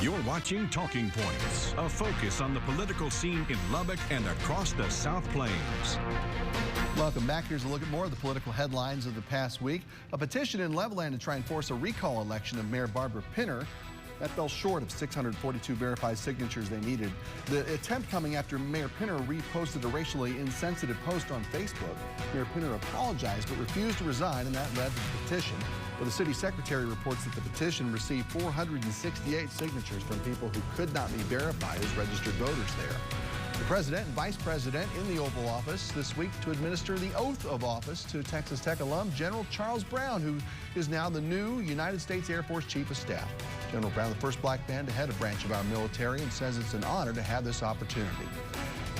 You're watching Talking Points, a focus on the political scene in Lubbock and across the South Plains. Welcome back. Here's a look at more of the political headlines of the past week. A petition in Levelland to try and force a recall election of Mayor Barbara Pinner. That fell short of 642 verified signatures they needed. The attempt coming after Mayor Pinner reposted a racially insensitive post on Facebook. Mayor Pinner apologized but refused to resign, and that led to the petition. Well, the city secretary reports that the petition received 468 signatures from people who could not be verified as registered voters there. The president and vice president in the Oval Office this week to administer the oath of office to Texas Tech alum General Charles Brown, who is now the new United States Air Force Chief of Staff. General Brown, the first black man to head a branch of our military, and says it's an honor to have this opportunity.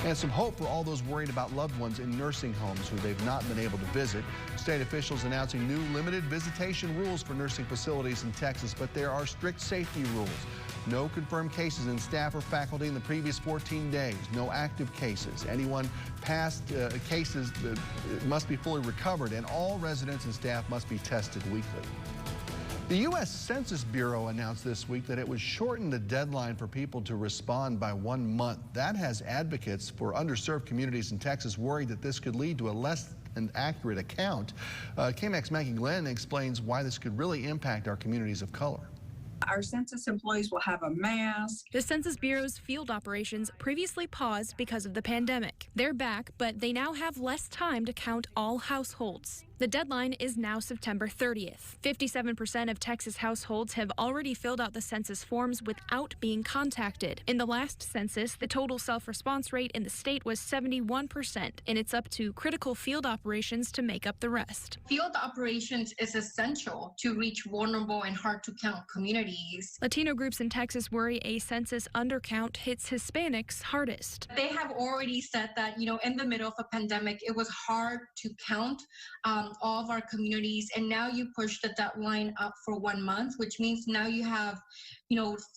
And some hope for all those worried about loved ones in nursing homes who they've not been able to visit. State officials announcing new limited visitation rules for nursing facilities in Texas, but there are strict safety rules. No confirmed cases in staff or faculty in the previous 14 days. No active cases. Anyone past cases must be fully recovered, and all residents and staff must be tested weekly. The U.S. Census Bureau announced this week that it would shorten the deadline for people to respond by 1 month. That has advocates for underserved communities in Texas worried that this could lead to a less than accurate account. KAMC's Maggie Glenn explains why this could really impact our communities of color. Our census employees will have a mask. The Census Bureau's field operations previously paused because of the pandemic. They're back, but they now have less time to count all households. The deadline is now September 30th. 57% of Texas households have already filled out the census forms without being contacted. In the last census, the total self-response rate in the state was 71%, and it's up to critical field operations to make up the rest. Field operations is essential to reach vulnerable and hard-to-count communities. Latino groups in Texas worry a census undercount hits Hispanics hardest. They have already said that, in the middle of a pandemic, it was hard to count all of our communities, and now you push the deadline up for 1 month, which means now you have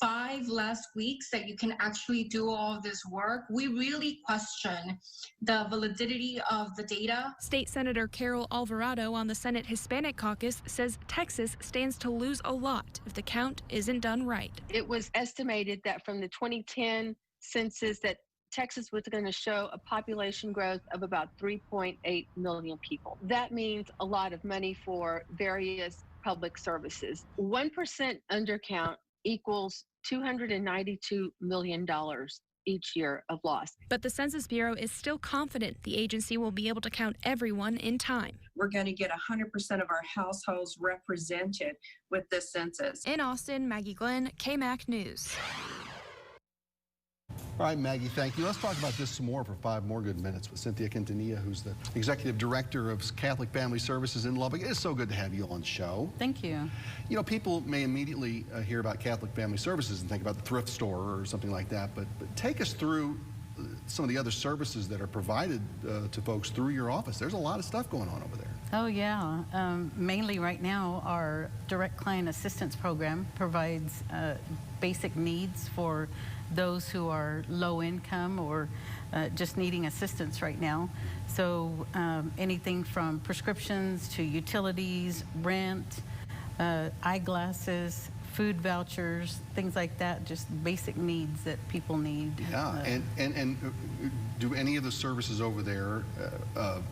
5 less weeks that you can actually do all of this work. We really question the validity of the data. State Senator Carol Alvarado on the Senate Hispanic Caucus says Texas stands to lose a lot if the count isn't done right. It was estimated that from the 2010 census that Texas was going to show a population growth of about 3.8 million people. That means a lot of money for various public services. 1% undercount equals $292 million each year of loss. But the Census Bureau is still confident the agency will be able to count everyone in time. We're going to get 100% of our households represented with this census. In Austin, Maggie Glenn, KAMC News. All right, Maggie, thank you. Let's talk about this some more for 5 more good minutes with Cynthia Quintanilla, who's the Executive Director of Catholic Family Services in Lubbock. It's so good to have you on the show. Thank you. People may immediately hear about Catholic Family Services and think about the thrift store or something like that, but take us through some of the other services that are provided to folks through your office. There's a lot of stuff going on over there. Oh, yeah. Mainly right now, our Direct Client Assistance Program provides basic needs for those who are low income or just needing assistance right now. So anything from prescriptions to utilities, rent, eyeglasses, food vouchers, things like that, just basic needs that people need. Yeah, and do any of the services over there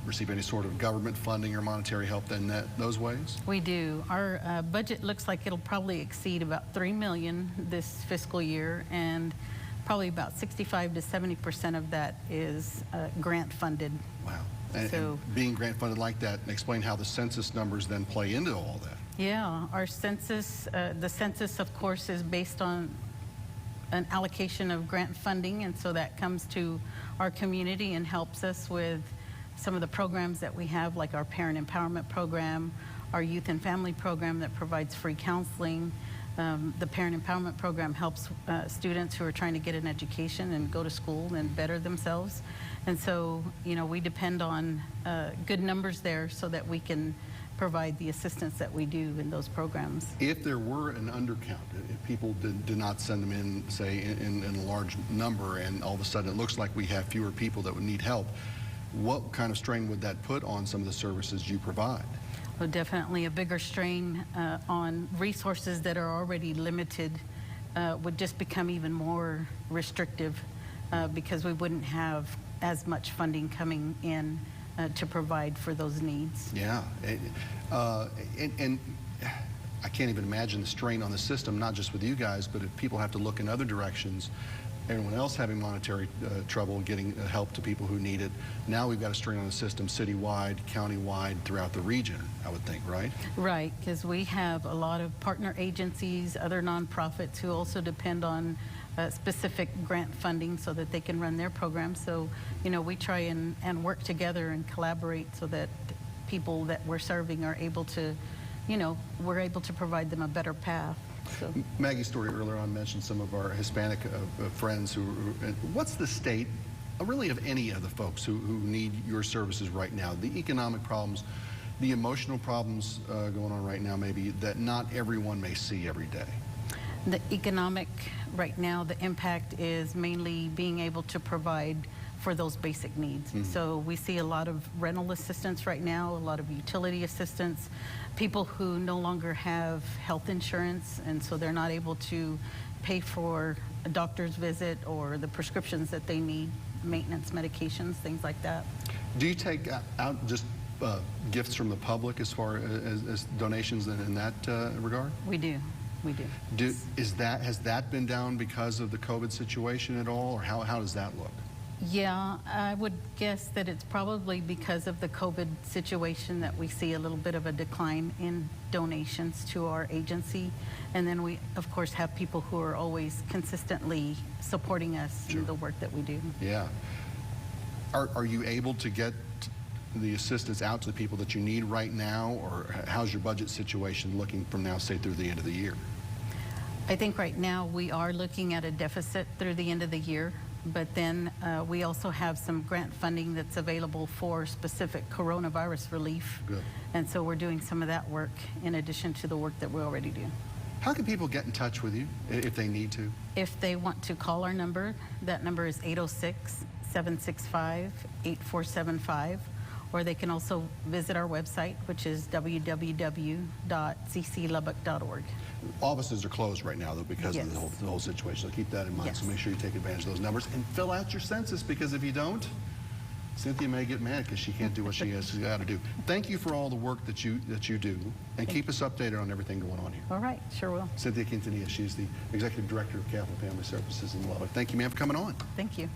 receive any sort of government funding or monetary help in those ways? We do. Our budget looks like it'll probably exceed about $3 million this fiscal year, and probably about 65 to 70% of that is grant funded. Wow. And being grant funded like that, explain how the census numbers then play into all that. Yeah, our census, the census, of course, is based on an allocation of grant funding, and so that comes to our community and helps us with some of the programs that we have, like our Parent Empowerment Program, our Youth and Family Program that provides free counseling. The Parent Empowerment Program helps students who are trying to get an education and go to school and better themselves. And so, we depend on good numbers there so that we can provide the assistance that we do in those programs. If there were an undercount, if people did not send them in, say, in a large number, and all of a sudden it looks like we have fewer people that would need help, what kind of strain would that put on some of the services you provide? Well, definitely a bigger strain on resources that are already limited would just become even more restrictive because we wouldn't have as much funding coming in to provide for those needs. Yeah, and I can't even imagine the strain on the system, not just with you guys, but if people have to look in other directions, everyone else having monetary trouble getting help to people who need it. Now we've got a strain on the system citywide, countywide, throughout the region, I would think, right? Right, because we have a lot of partner agencies, other nonprofits who also depend on specific grant funding so that they can run their programs. So, you know, we try and work together and collaborate so that people that we're serving are able to, you know, we're able to provide them a better path. So. Maggie's story earlier on mentioned some of our Hispanic friends who, what's the state, really, of any of the folks who need your services right now? The economic problems, the emotional problems going on right now, maybe, that not everyone may see every day. The economic, right now, the impact is mainly being able to provide for those basic needs. Mm-hmm. So we see a lot of rental assistance right now, a lot of utility assistance, people who no longer have health insurance, and so they're not able to pay for a doctor's visit or the prescriptions that they need, maintenance medications, things like that. Do you take out just gifts from the public as far as donations in that regard? We do. We do. Has that been down because of the COVID situation at all, or how does that look? Yeah, I would guess that it's probably because of the COVID situation that we see a little bit of a decline in donations to our agency. And then we, of course, have people who are always consistently supporting us in the work that we do. Yeah. Are you able to get the assistance out to the people that you need right now, or how's your budget situation looking from now, say, through the end of the year? I think right now we are looking at a deficit through the end of the year. But then we also have some grant funding that's available for specific coronavirus relief. Good. And so we're doing some of that work in addition to the work that we already do. How can people get in touch with you if they need to? If they want to call our number, that number is 806-765-8475. Or they can also visit our website, which is www.cclubbock.org. Offices are closed right now, though, because of the whole situation. So keep that in mind. Yes. So make sure you take advantage of those numbers and fill out your census, because if you don't, Cynthia may get mad because she can't do what she has got to do. Thank you for all the work that you do, and keep us updated on everything going on here. All right, sure will. Cynthia Quintanilla, she's the Executive Director of Capital Family Services in Lubbock. Thank you, ma'am, for coming on. Thank you.